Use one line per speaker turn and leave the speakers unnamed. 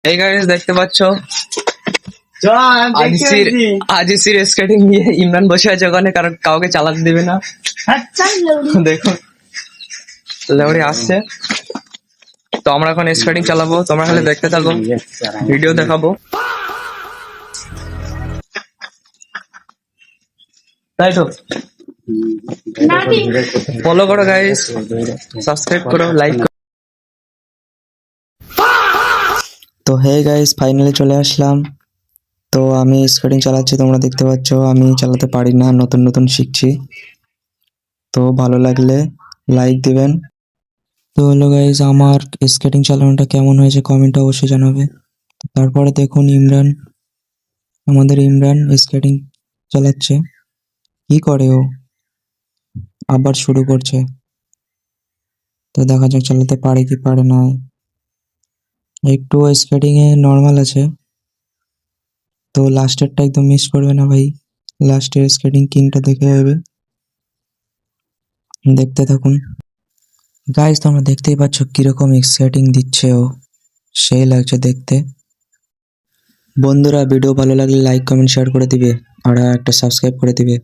এই গাইস দেখতে পাচ্ছ আজিসির স্কেটিং নিয়ে ইমরান বসে আছে ওখানে, কারণ কাউকে চালাতে দেবে না। দেখুন লেউড়ি আসছে, তো আমরা এখন স্কেটিং চালাবো, তোমরা খালি দেখতে থাকো, ভিডিও দেখাবো, তাই তো। ফলো করো গাইস, সাবস্ক্রাইব করো, লাইক করো। তো হে গাইস, ফাইনালি চলে আসলাম। তো আমি স্কেটিং চালাচ্ছি, তোমরা দেখতে পাচ্ছ। আমি চালাতে পারি না, নতুন নতুন শিখছি। তো ভালো লাগলে লাইক দিবেন। তো হলো গাইস, আমার স্কেটিং চালানোটা কেমন হয়েছে কমেন্টে অবশ্যই জানাবে। তারপরে দেখুন আমাদের ইমরান স্কেটিং চালাচ্ছে। কি করে ও? আবার শুরু করছে। তো দেখা যাক চালাতে পারে কি পারে না। একটু স্কেটিং এ নর্মাল আছে, তো লাস্টেরটা একদম মিস করবে না ভাই। লাস্টের স্কেটিং কিংটা দেখে হবে, দেখতে থাকুন গাইস। তোমরা দেখতেই পাচ্ছ কিরকম স্কেটিং দিচ্ছে ও, সেই লাগছে দেখতে। বন্ধুরা ভিডিও ভালো লাগলে লাইক কমেন্ট শেয়ার করে দিবে, আর একটা সাবস্ক্রাইব করে দিবে।